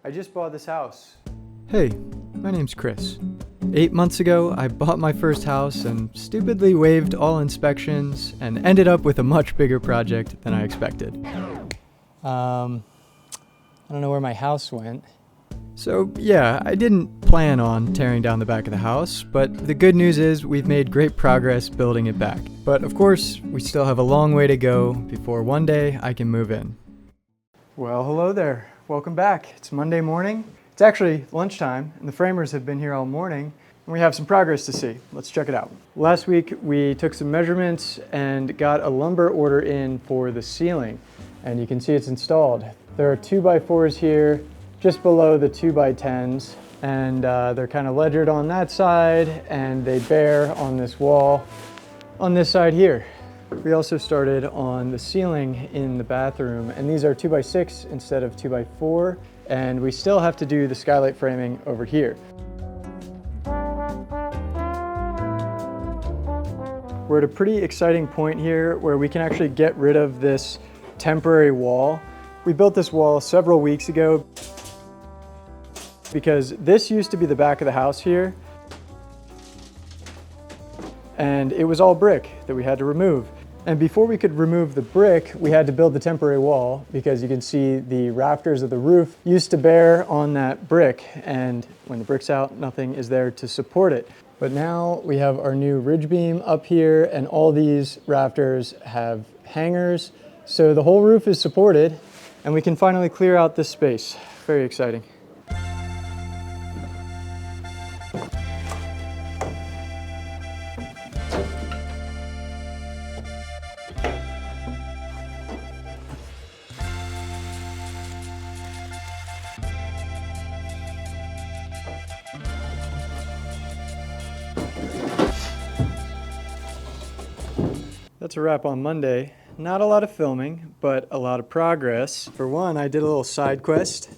I just bought this house. Hey, my name's Chris. 8 months ago, I bought my first house and stupidly waived all inspections and ended up with a much bigger project than I expected. I don't know where my house went. So yeah, I didn't plan on tearing down the back of the house, but the good news is we've made great progress building it back. But of course, we still have a long way to go before one day I can move in. Well, hello there. Welcome back. It's Monday morning. It's actually lunchtime, and the framers have been here all morning, and we have some progress to see. Let's check it out. Last week, we took some measurements and got a lumber order in for the ceiling, and you can see it's installed. There are 2x4s here, just below the 2x10s, and they're kind of ledgered on that side, and they bear on this wall on this side here. We also started on the ceiling in the bathroom, and these are 2x6 instead of 2x4, and we still have to do the skylight framing over here. We're at a pretty exciting point here where we can actually get rid of this temporary wall. We built this wall several weeks ago because this used to be the back of the house here, and it was all brick that we had to remove. And before we could remove the brick, we had to build the temporary wall because you can see the rafters of the roof used to bear on that brick, and when the brick's out, nothing is there to support it. But now we have our new ridge beam up here, and all these rafters have hangers, so the whole roof is supported, and we can finally clear out this space. Very exciting. That's a wrap on Monday. Not a lot of filming, but a lot of progress. For one, I did a little side quest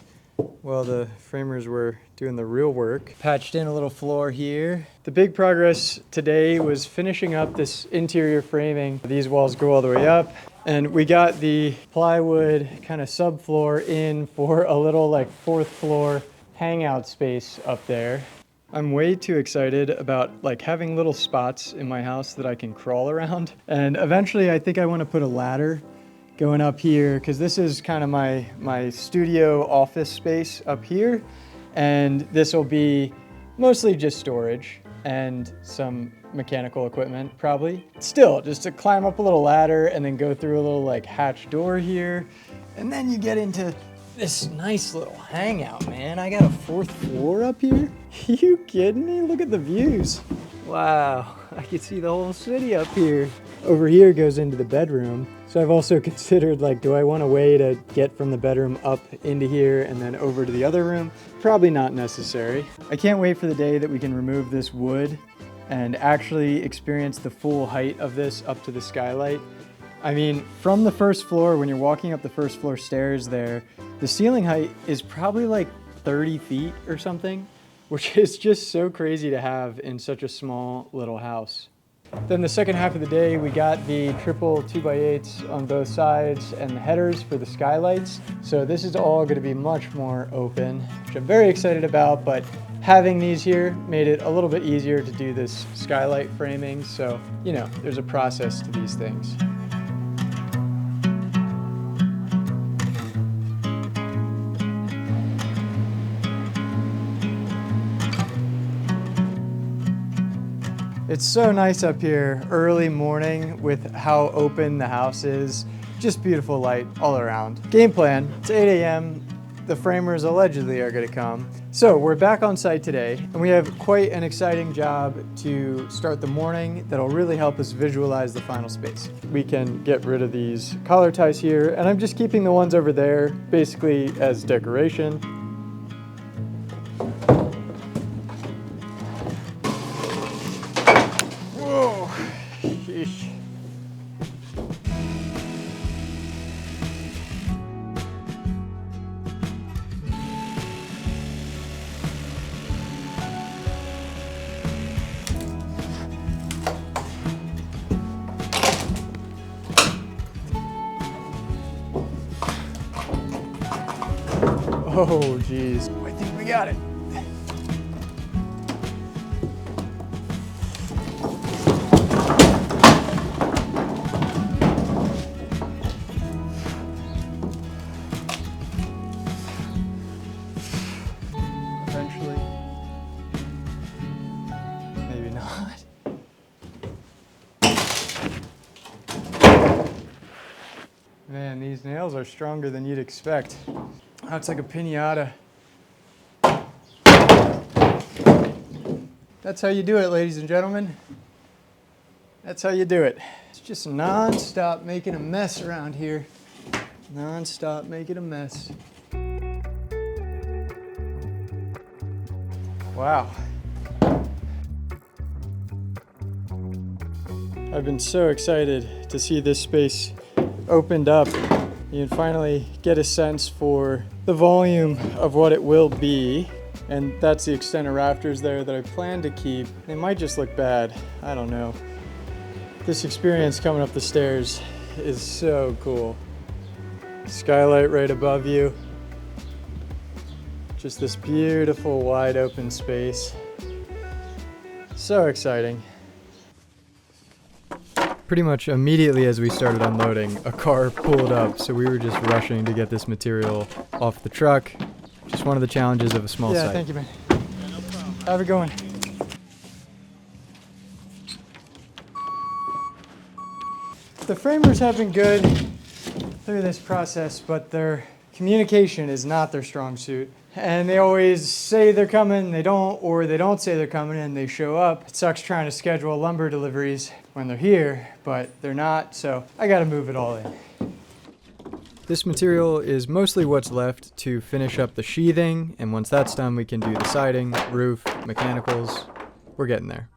while the framers were doing the real work. Patched in a little floor here. The big progress today was finishing up this interior framing. These walls go all the way up, and we got the plywood kind of subfloor in for a little like fourth floor hangout space up there. I'm way too excited about like having little spots in my house that I can crawl around. And eventually I think I want to put a ladder going up here because this is kind of my studio office space up here. And this will be mostly just storage and some mechanical equipment probably. Still, just to climb up a little ladder and then go through a little like hatch door here. And then you get into this nice little hangout, man. I got a fourth floor up here. You kidding me? Look at the views. Wow, I can see the whole city up here. Over here goes into the bedroom. So I've also considered like, do I want a way to get from the bedroom up into here and then over to the other room? Probably not necessary. I can't wait for the day that we can remove this wood and actually experience the full height of this up to the skylight. I mean, from the first floor, when you're walking up the first floor stairs there, the ceiling height is probably like 30 feet or something, which is just so crazy to have in such a small little house. Then the second half of the day, we got the triple 2x8s on both sides and the headers for the skylights. So this is all going to be much more open, which I'm very excited about, but having these here made it a little bit easier to do this skylight framing. So, you know, there's a process to these things. It's so nice up here early morning with how open the house is. Just beautiful light all around. Game plan, it's 8 a.m. The framers allegedly are gonna come. So we're back on site today, and we have quite an exciting job to start the morning that'll really help us visualize the final space. We can get rid of these collar ties here, and I'm just keeping the ones over there basically as decoration. Oh, geez. I think we got it. Eventually. Maybe not. Man, these nails are stronger than you'd expect. Oh, it's like a piñata. That's how you do it, ladies and gentlemen. That's how you do it. It's just non-stop making a mess around here. Non-stop making a mess. Wow. I've been so excited to see this space opened up. You can finally get a sense for the volume of what it will be. And that's the extent of rafters there that I plan to keep. They might just look bad. I don't know. This experience coming up the stairs is so cool. Skylight right above you. Just this beautiful wide open space. So exciting. Pretty much immediately as we started unloading, a car pulled up, so we were just rushing to get this material off the truck. Just one of the challenges of a small site. Yeah, thank you, man. How's it going? The framers have been good through this process, but their communication is not their strong suit. And they always say they're coming, they don't, or they don't say they're coming and they show up. It sucks trying to schedule lumber deliveries when they're here, but they're not, so I gotta move it all in. This material is mostly what's left to finish up the sheathing, and once that's done we can do the siding, roof, mechanicals. We're getting there.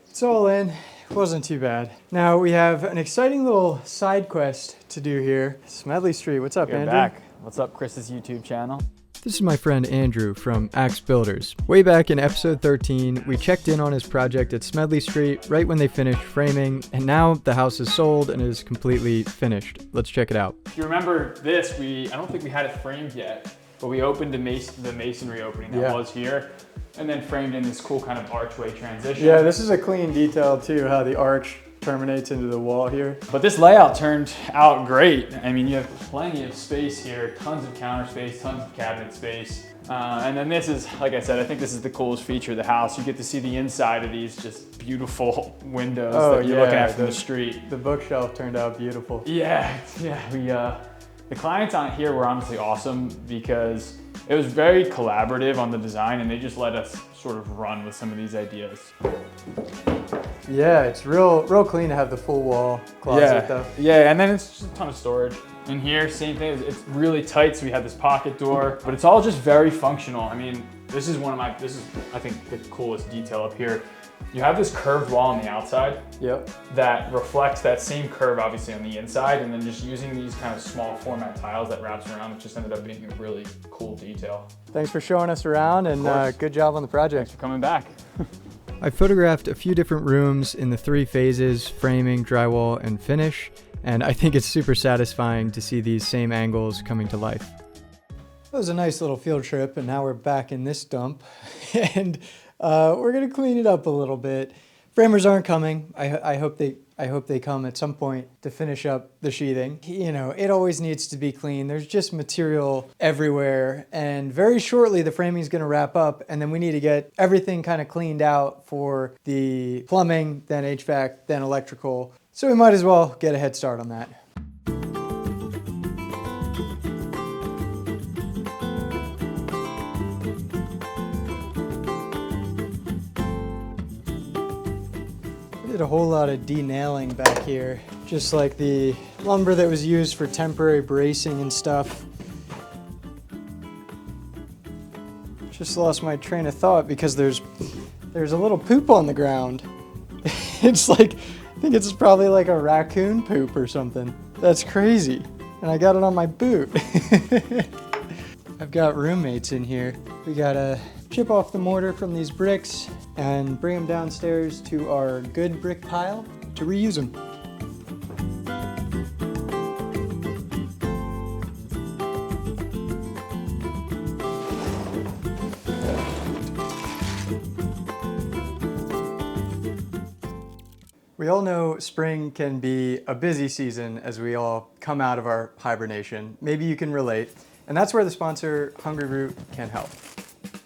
It's all in. It wasn't too bad. Now we have an exciting little side quest to do here. Smedley Street. What's up, You're Andrew? back. What's up, Chris's YouTube channel? This is my friend Andrew from Axe Builders. Way back in episode 13, we checked in on his project at Smedley Street right when they finished framing, and now the house is sold and is completely finished. Let's check it out. If you remember this, I don't think we had it framed yet, but we opened the masonry opening that was here, and then framed in this cool kind of archway transition. Yeah, this is a clean detail too, how the arch terminates into the wall here. But this layout turned out great. I mean, you have plenty of space here, tons of counter space, tons of cabinet space. And then this is, like I said, I think this is the coolest feature of the house. You get to see the inside of these just beautiful windows that you're looking at from the street. The bookshelf turned out beautiful. Yeah. The clients on here were honestly awesome because it was very collaborative on the design, and they just let us sort of run with some of these ideas. Yeah, it's real clean to have the full wall closet though. Yeah, and then it's just a ton of storage. In here, same thing, it's really tight, so we have this pocket door, but it's all just very functional. I mean, this is I think the coolest detail up here. You have this curved wall on the outside that reflects that same curve obviously on the inside, and then just using these kind of small format tiles that wraps around, it just ended up being a really cool detail. Thanks for showing us around, and good job on the project. Thanks for coming back. I photographed a few different rooms in the 3 phases: framing, drywall, and finish, and I think it's super satisfying to see these same angles coming to life. It was a nice little field trip, and now we're back in this dump, and we're gonna clean it up a little bit. Framers aren't coming. I hope they come at some point to finish up the sheathing. You know, it always needs to be clean. There's just material everywhere, and very shortly the framing is gonna wrap up, and then we need to get everything kind of cleaned out for the plumbing, then HVAC, then electrical. So we might as well get a head start on that. Did a whole lot of denailing back here, just like the lumber that was used for temporary bracing and stuff. Just lost my train of thought because there's a little poop on the ground. It's like, I think it's probably like a raccoon poop or something. That's crazy. And I got it on my boot. I've got roommates in here. We gotta chip off the mortar from these bricks and bring them downstairs to our good brick pile to reuse them. We all know spring can be a busy season as we all come out of our hibernation. Maybe you can relate. And that's where the sponsor, Hungry Root, can help.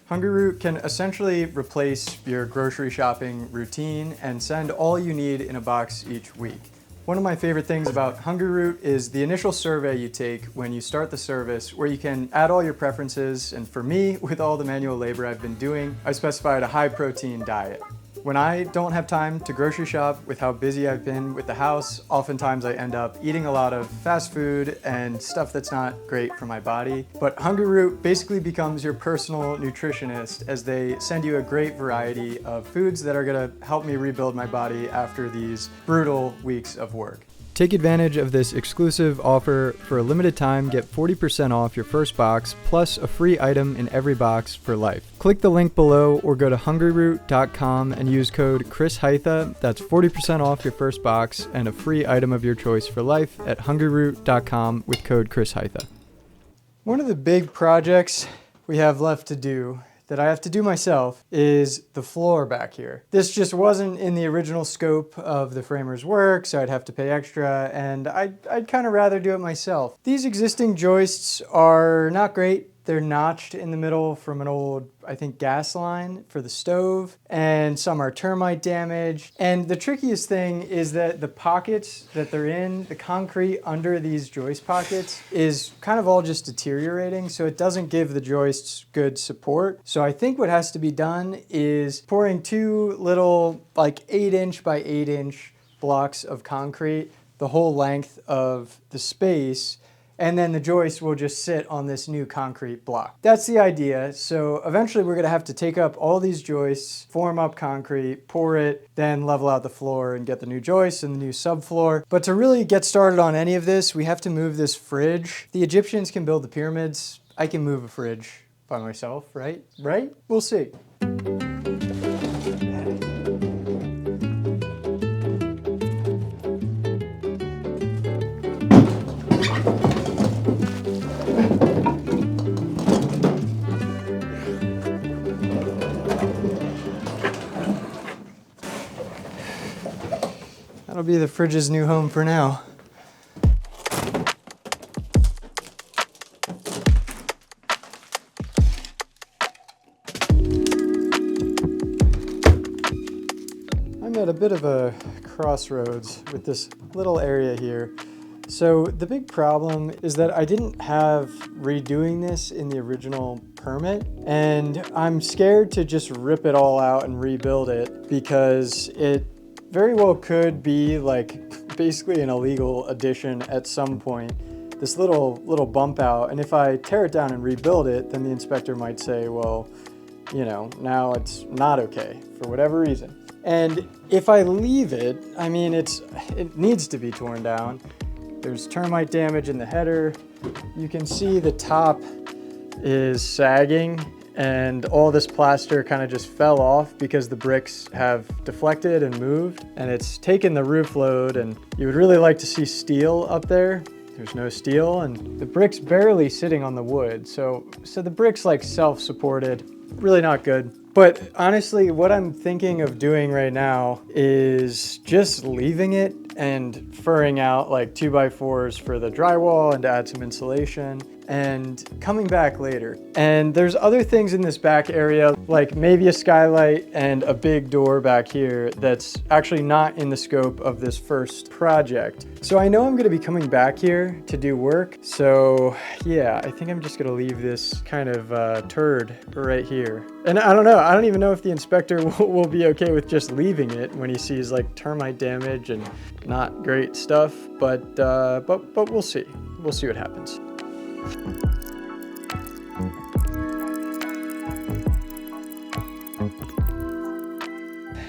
Hungry Root can essentially replace your grocery shopping routine and send all you need in a box each week. One of my favorite things about Hungry Root is the initial survey you take when you start the service, where you can add all your preferences. And for me, with all the manual labor I've been doing, I specified a high protein diet. When I don't have time to grocery shop with how busy I've been with the house, oftentimes I end up eating a lot of fast food and stuff that's not great for my body. But Hungry Root basically becomes your personal nutritionist as they send you a great variety of foods that are gonna help me rebuild my body after these brutal weeks of work. Take advantage of this exclusive offer. For a limited time, get 40% off your first box, plus a free item in every box for life. Click the link below or go to hungryroot.com and use code ChrisHytha. That's 40% off your first box and a free item of your choice for life at hungryroot.com with code ChrisHytha. One of the big projects we have left to do that I have to do myself is the floor back here. This just wasn't in the original scope of the framer's work, so I'd have to pay extra, and I'd kind of rather do it myself. These existing joists are not great. They're notched in the middle from an old, I think, gas line for the stove, and some are termite damaged. And the trickiest thing is that the pockets that they're in, the concrete under these joist pockets, is kind of all just deteriorating, so it doesn't give the joists good support. So I think what has to be done is pouring two little, like 8-inch by 8-inch blocks of concrete, the whole length of the space, and then the joist will just sit on this new concrete block. That's the idea. So eventually we're gonna have to take up all these joists, form up concrete, pour it, then level out the floor and get the new joists and the new subfloor. But to really get started on any of this, we have to move this fridge. The Egyptians can build the pyramids. I can move a fridge by myself, right? Right? We'll see. That'll be the fridge's new home for now. I'm at a bit of a crossroads with this little area here. So the big problem is that I didn't have redoing this in the original permit, and I'm scared to just rip it all out and rebuild it because it very well could be like basically an illegal addition at some point, this little bump out. And if I tear it down and rebuild it, then the inspector might say, well, you know, now it's not okay for whatever reason. And if I leave it, I mean, it needs to be torn down. There's termite damage in the header. You can see the top is sagging, and all this plaster kind of just fell off because the bricks have deflected and moved, and it's taken the roof load. And you would really like to see steel up there. There's no steel, and the brick's barely sitting on the wood. So the brick's like self-supported, really not good. But honestly, what I'm thinking of doing right now is just leaving it and furring out like 2x4s for the drywall and to add some insulation, and coming back later. And there's other things in this back area, like maybe a skylight and a big door back here that's actually not in the scope of this first project. So I know I'm gonna be coming back here to do work. So yeah, I think I'm just gonna leave this kind of turd right here. And I don't know, I don't even know if the inspector will be okay with just leaving it when he sees like termite damage and not great stuff, but we'll see. We'll see what happens.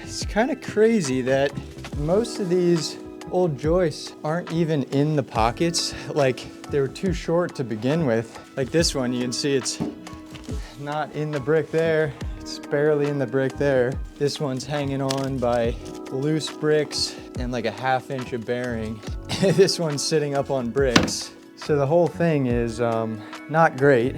It's kind of crazy that most of these old joists aren't even in the pockets. Like, they were too short to begin with. Like this one, you can see it's not in the brick there. It's barely in the brick there. This one's hanging on by loose bricks and like a 1/2 inch of bearing. This one's sitting up on bricks. So the whole thing is not great.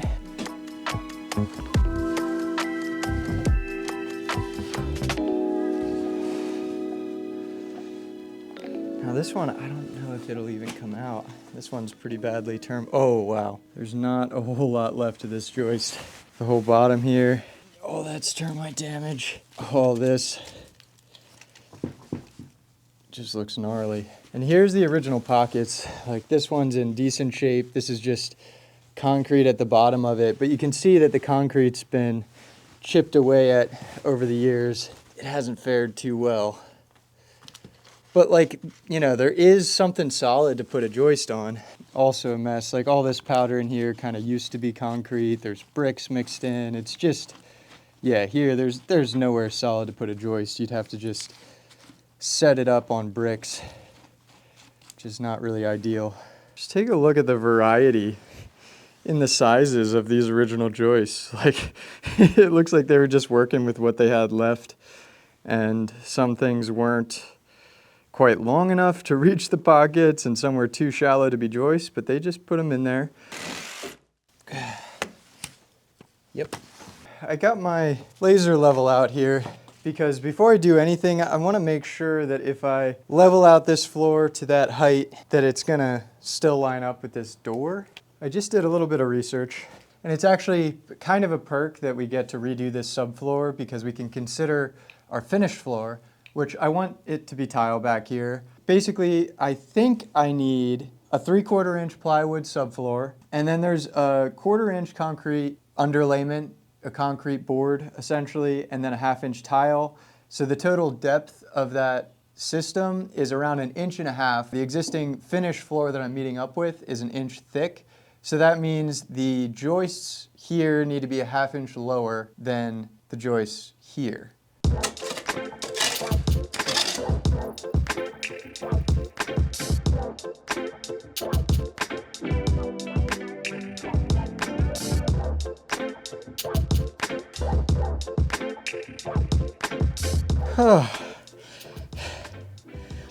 this one, I don't know if it'll even come out. This one's pretty badly termed. Oh, wow. There's not a whole lot left of this joist. The whole bottom here. Oh, that's termite damage. All this just looks gnarly. And here's the original pockets. Like, this one's in decent shape. This is just concrete at the bottom of it. But you can see that the concrete's been chipped away at over the years. It hasn't fared too well. But like, you know, there is something solid to put a joist on. Also a mess. Like, all this powder in here kind of used to be concrete. There's bricks mixed in. It's just, yeah, here there's nowhere solid to put a joist. You'd have to just set it up on bricks, which is not really ideal. Just take a look at the variety in the sizes of these original joists. Like, it looks like they were just working with what they had left, and some things weren't quite long enough to reach the pockets and some were too shallow to be joists, but they just put them in there. Yep. I got my laser level out here because before I do anything, I want to make sure that if I level out this floor to that height, that it's gonna still line up with this door. I just did a little bit of research, and it's actually kind of a perk that we get to redo this subfloor because we can consider our finished floor, which I want it to be tile back here. Basically, I think I need a 3/4 inch plywood subfloor, and then there's a 1/4 inch concrete underlayment, a concrete board essentially, and then a 1/2 inch tile. So the total depth of that system is around 1.5 inches. The existing finished floor that I'm meeting up with is 1 inch thick. So that means the joists here need to be a 1/2 inch lower than the joists here.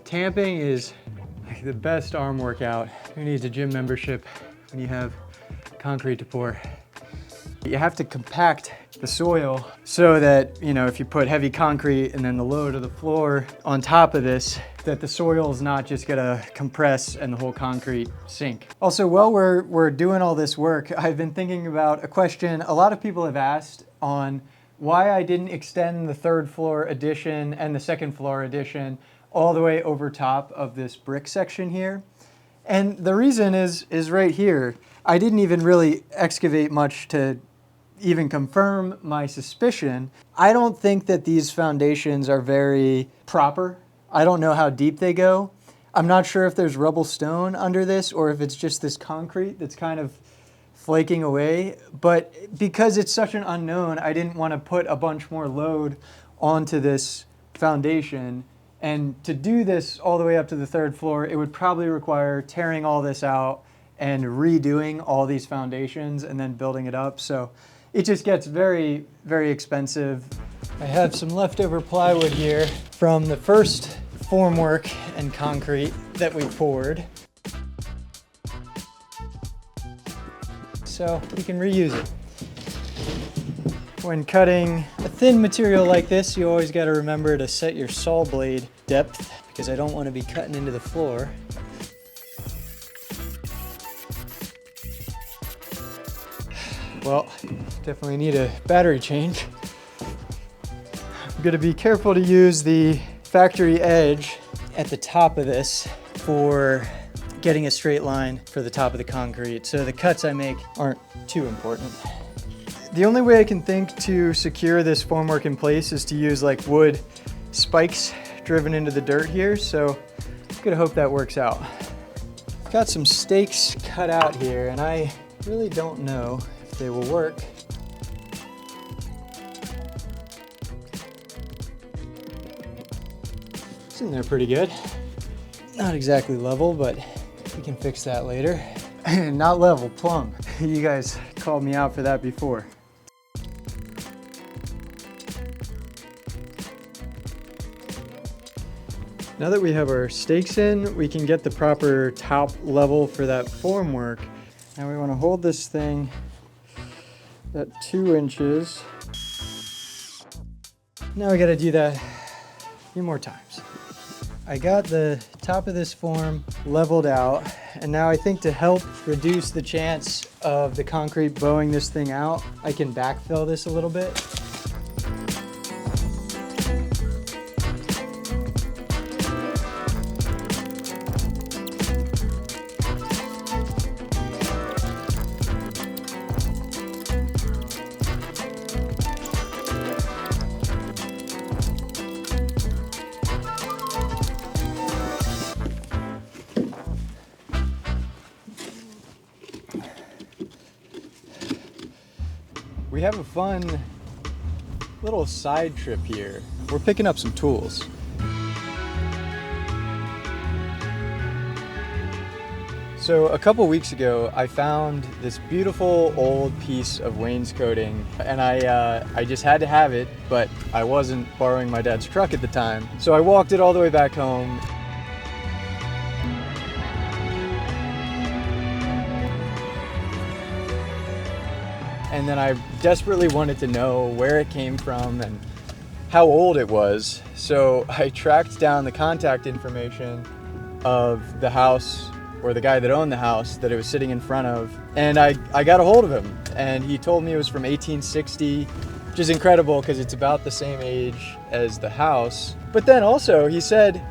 Tamping is like the best arm workout. Who needs a gym membership when you have concrete to pour? You have to compact the soil so that, you know, if you put heavy concrete and then the load of the floor on top of this, that the soil is not just gonna compress and the whole concrete sink. Also, while we're doing all this work, I've been thinking about a question a lot of people have asked on why I didn't extend the 3rd floor addition and the 2nd floor addition all the way over top of this brick section here. And the reason is right here. I didn't even really excavate much to even confirm my suspicion. I don't think that these foundations are very proper. I don't know how deep they go. I'm not sure if there's rubble stone under this or if it's just this concrete that's kind of flaking away. But because it's such an unknown, I didn't want to put a bunch more load onto this foundation. And to do this all the way up to the 3rd floor, it would probably require tearing all this out and redoing all these foundations and then building it up. So it just gets very, very expensive. I have some leftover plywood here from the first formwork and concrete that we poured. So we can reuse it. When cutting a thin material like this, you always got to remember to set your saw blade depth because I don't want to be cutting into the floor. Well, definitely need a battery change. I'm going to be careful to use the factory edge at the top of this for getting a straight line for the top of the concrete, so the cuts I make aren't too important. The only way I can think to secure this formwork in place is to use like wood spikes driven into the dirt here, so I'm gonna hope that works out. I've got some stakes cut out here and I really don't know if they will work. It's in there pretty good. Not exactly level, but we can fix that later. Not level, plumb. You guys called me out for that before. Now that we have our stakes in, we can get the proper top level for that formwork. Now we want to hold this thing at 2 inches. Now we got to do that a few more times. I got the top of this form leveled out, and now I think to help reduce the chance of the concrete bowing this thing out, I can backfill this a little bit. We have a fun little side trip here. We're picking up some tools. So a couple weeks ago, I found this beautiful old piece of wainscoting, and I just had to have it, but I wasn't borrowing my dad's truck at the time. So I walked it all the way back home. And then I desperately wanted to know where it came from and how old it was. So I tracked down the contact information of the house, or the guy that owned the house that it was sitting in front of. And I got a hold of him, and he told me it was from 1860, which is incredible because it's about the same age as the house. But then also he said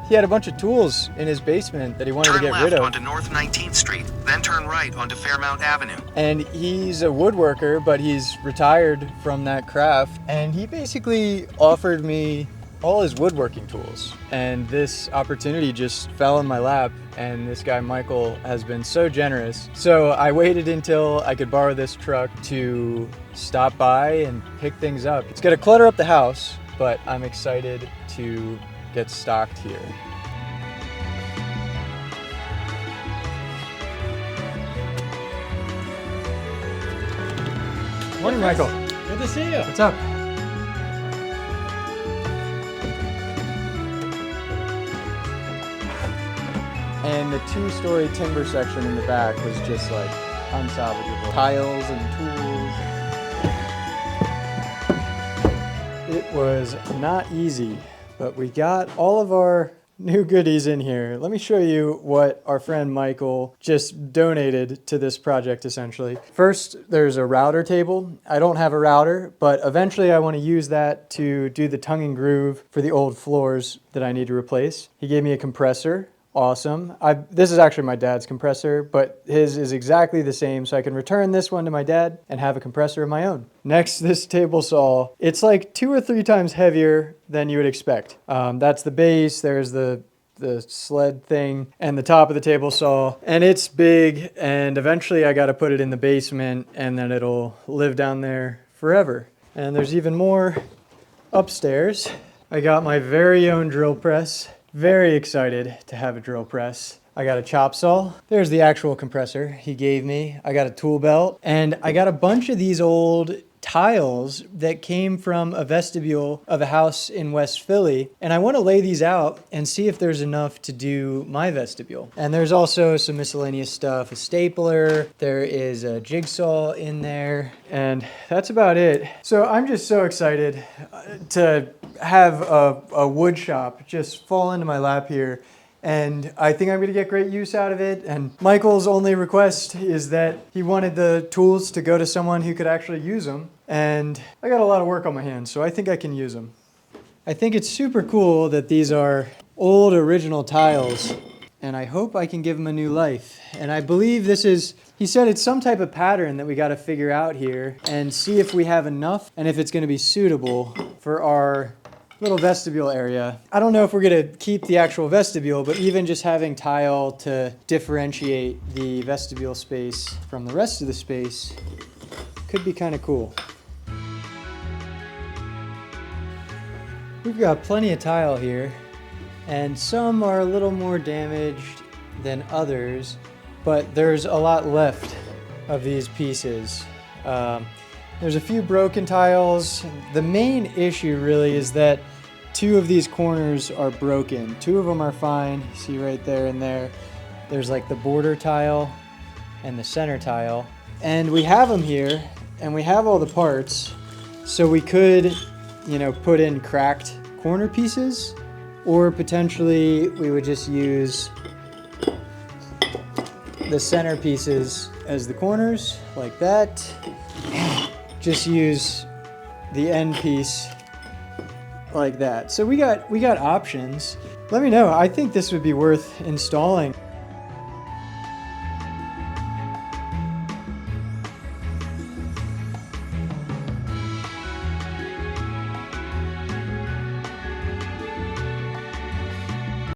he had a bunch of tools in his basement that he wanted to get rid of. Turn left onto North 19th Street, then turn right onto Fairmount Avenue. And he's a woodworker, but he's retired from that craft. And he basically offered me all his woodworking tools. And this opportunity just fell in my lap. And this guy, Michael, has been so generous. So I waited until I could borrow this truck to stop by and pick things up. It's gonna clutter up the house, but I'm excited to get stocked here. Morning, Michael. Good to see you. What's up? And the two-story timber section in the back was just like unsalvageable. Tiles and tools. It was not easy, but we got all of our new goodies in here. Let me show you what our friend Michael just donated to this project, essentially. First, there's a router table. I don't have a router, but eventually I want to use that to do the tongue and groove for the old floors that I need to replace. He gave me a compressor. Awesome. This is actually my dad's compressor, but his is exactly the same, so I can return this one to my dad and have a compressor of my own. Next, this table saw. It's like 2 or 3 times heavier than you would expect. That's the base, there's the sled thing, and the top of the table saw. And it's big, and eventually I got to put it in the basement, and then it'll live down there forever. And there's even more upstairs. I got my very own drill press. Very excited to have a drill press. I got a chop saw. There's the actual compressor he gave me. I got a tool belt, and I got a bunch of these old tiles that came from a vestibule of a house in West Philly. And I want to lay these out and see if there's enough to do my vestibule. And there's also some miscellaneous stuff, a stapler, there is a jigsaw in there, and that's about it. So I'm just so excited to have a wood shop just fall into my lap here. And I think I'm going to get great use out of it. And Michael's only request is that he wanted the tools to go to someone who could actually use them. And I got a lot of work on my hands, so I think I can use them. I think it's super cool that these are old original tiles, and I hope I can give them a new life. And I believe this is, he said it's some type of pattern that we got to figure out here and see if we have enough and if it's going to be suitable for our little vestibule area. I don't know if we're gonna keep the actual vestibule, but even just having tile to differentiate the vestibule space from the rest of the space could be kind of cool. We've got plenty of tile here, and some are a little more damaged than others, but there's a lot left of these pieces. There's a few broken tiles. The main issue really is that 2 of these corners are broken. 2 of them are fine. You see right there and there. There's like the border tile and the center tile. And we have them here, and we have all the parts. So we could, put in cracked corner pieces, Or potentially we would just use the center pieces as the corners, like that. Just use the end piece like that. So we got options. Let me know. I think this would be worth installing.